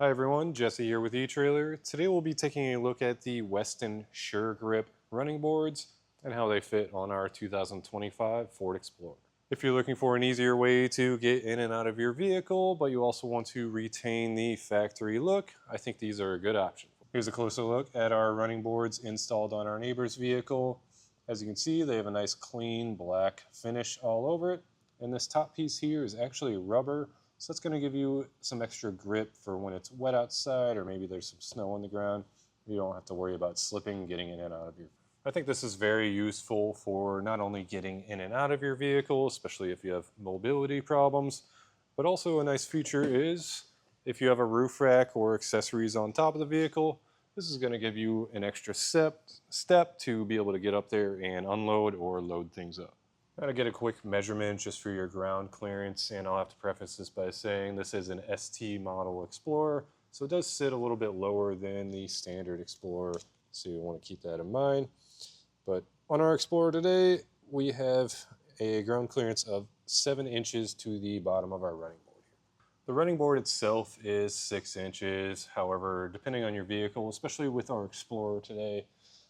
Hi everyone, Jesse here with eTrailer. Today we'll be taking a look at the Weston Sure Grip Running Boards and how they fit on our 2025 Ford Explorer. If you're looking for an easier way to get in and out of your vehicle, but you also want to retain the factory look, I think these are a good option. Here's a closer look at our running boards installed on our neighbor's vehicle. As you can see, they have a nice clean black finish all over it. And this top piece here is actually rubber, so it's going to give you some extra grip for when it's wet outside or maybe there's some snow on the ground. You don't have to worry about slipping, getting in and out of your vehicle. I think this is very useful for not only getting in and out of your vehicle, especially if you have mobility problems, but also a nice feature is if you have a roof rack or accessories on top of the vehicle, this is going to give you an extra step to be able to get up there and unload or load things up. Now to get a quick measurement just for your ground clearance, and I'll have to preface this by saying this is an ST model Explorer, so it does sit a little bit lower than the standard Explorer, so you want to keep that in mind. But on our Explorer today, we have a ground clearance of 7 inches to the bottom of our running board here. The running board itself is 6 inches, however, depending on your vehicle, especially with our Explorer today,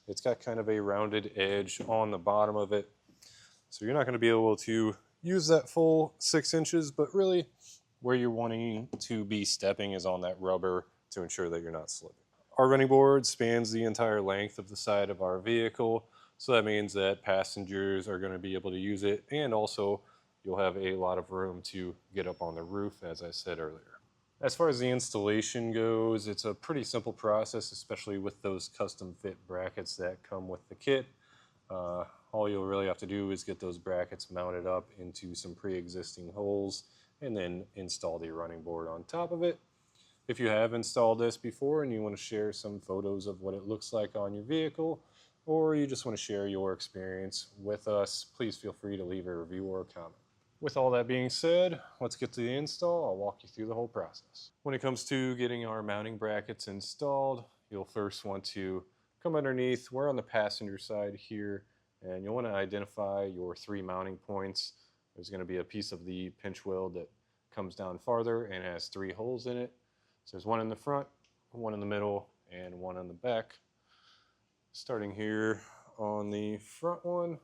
it's got kind of a rounded edge on the bottom of it. So you're not going to be able to use that full 6 inches, but really where you're wanting to be stepping is on that rubber to ensure that you're not slipping. Our running board spans the entire length of the side of our vehicle, so that means that passengers are going to be able to use it, and also you'll have a lot of room to get up on the roof, as I said earlier. As far as the installation goes, it's a pretty simple process, especially with those custom fit brackets that come with the kit. All you'll really have to do is get those brackets mounted up into some pre-existing holes and then install the running board on top of it. If you have installed this before and you want to share some photos of what it looks like on your vehicle, or you just want to share your experience with us, please feel free to leave a review or a comment. With all that being said, let's get to the install. I'll walk you through the whole process. When it comes to getting our mounting brackets installed, you'll first want to come underneath. We're on the passenger side here, and you'll want to identify your 3 mounting points. There's going to be a piece of the pinch weld that comes down farther and has 3 holes in it. So there's one in the front, one in the middle, and one in the back. Starting here on the front one,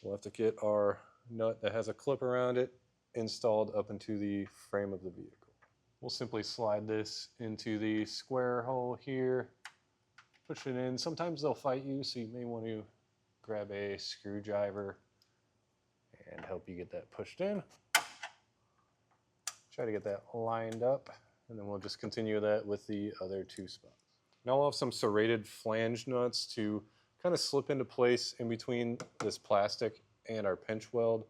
we'll have to get our nut that has a clip around it installed up into the frame of the vehicle. We'll simply slide this into the square hole here, push it in. Sometimes they'll fight you, so you may want to grab a screwdriver and help you get that pushed in. Try to get that lined up, and then we'll just continue that with the other 2 spots. Now we'll have some serrated flange nuts to kind of slip into place in between this plastic and our pinch weld.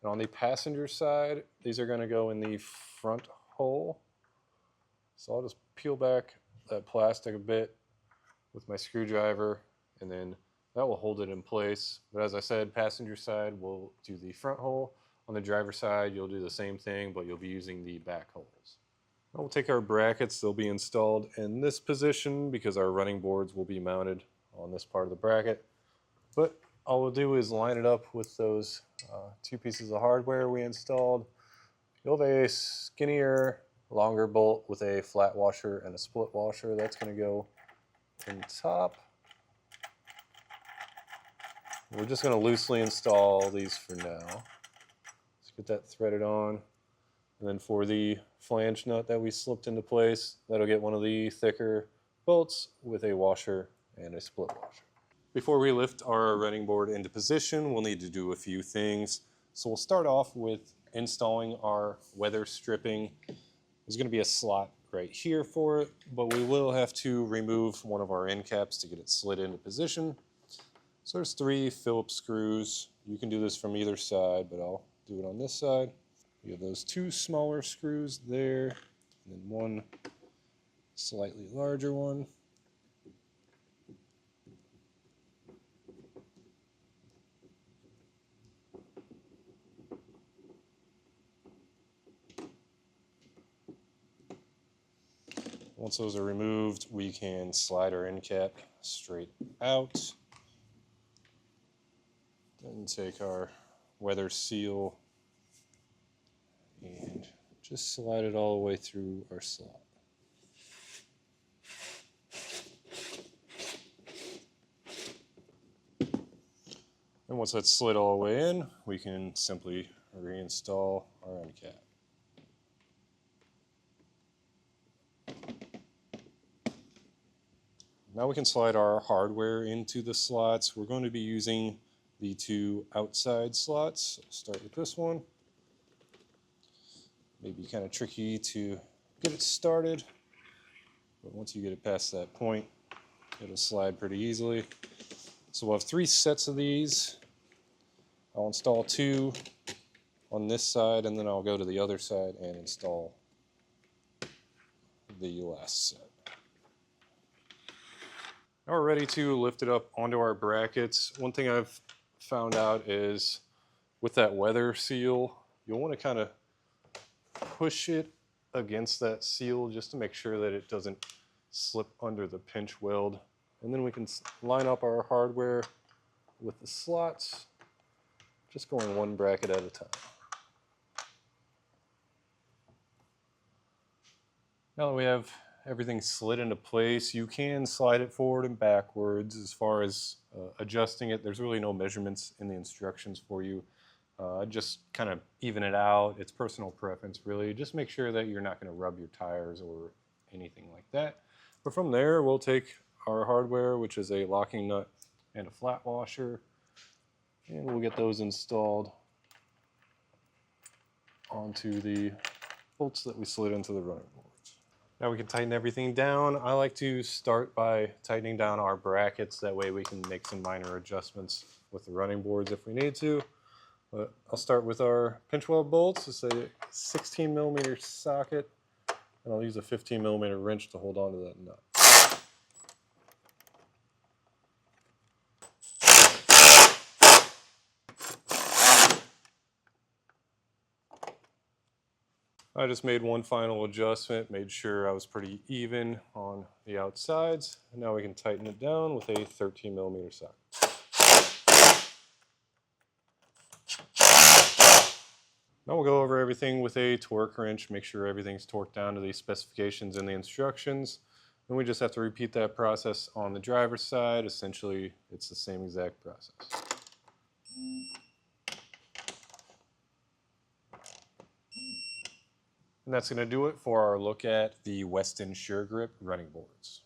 And on the passenger side, these are going to go in the front hole. So I'll just peel back that plastic a bit with my screwdriver, and then that will hold it in place. But as I said, passenger side will do the front hole. On the driver side, you'll do the same thing, but you'll be using the back holes. Now we'll take our brackets. They'll be installed in this position because our running boards will be mounted on this part of the bracket. But all we'll do is line it up with those 2 pieces of hardware we installed. You'll have a skinnier, longer bolt with a flat washer and a split washer. That's going to go in top. We're just going to loosely install these for now. Let's get that threaded on. And then for the flange nut that we slipped into place, that'll get one of the thicker bolts with a washer and a split washer. Before we lift our running board into position, we'll need to do a few things. So we'll start off with installing our weather stripping. There's going to be a slot right here for it, but we will have to remove one of our end caps to get it slid into position. So there's 3 Phillips screws. You can do this from either side, but I'll do it on this side. You have those 2 smaller screws there, and then one slightly larger one. Once those are removed, we can slide our end cap straight out. Then take our weather seal and just slide it all the way through our slot. And once that's slid all the way in, we can simply reinstall our end cap. Now we can slide our hardware into the slots. We're going to be using the two outside slots. Start with this one. Maybe kind of tricky to get it started, but once you get it past that point, it'll slide pretty easily. So we'll have 3 sets of these. I'll install 2 on this side, and then I'll go to the other side and install the last set. Now we're ready to lift it up onto our brackets. One thing I've found out is with that weather seal, you'll want to kind of push it against that seal just to make sure that it doesn't slip under the pinch weld. And then we can line up our hardware with the slots, just going one bracket at a time. Now that we have everything slid into place, you can slide it forward and backwards. As far as adjusting it, there's really no measurements in the instructions for you. Just kind of even it out. It's personal preference, really. Just make sure that you're not going to rub your tires or anything like that. But from there, we'll take our hardware, which is a locking nut and a flat washer, and we'll get those installed onto the bolts that we slid into the running boards. Now we can tighten everything down. I like to start by tightening down our brackets. That way we can make some minor adjustments with the running boards if we need to. But I'll start with our pinch weld bolts. It's a 16mm socket, and I'll use a 15mm wrench to hold on to that nut. I just made one final adjustment, made sure I was pretty even on the outsides, and now we can tighten it down with a 13mm socket. Now we'll go over everything with a torque wrench, make sure everything's torqued down to the specifications and the instructions. And we just have to repeat that process on the driver's side. Essentially, it's the same exact process. And that's going to do it for our look at the Weston Sure Grip running boards.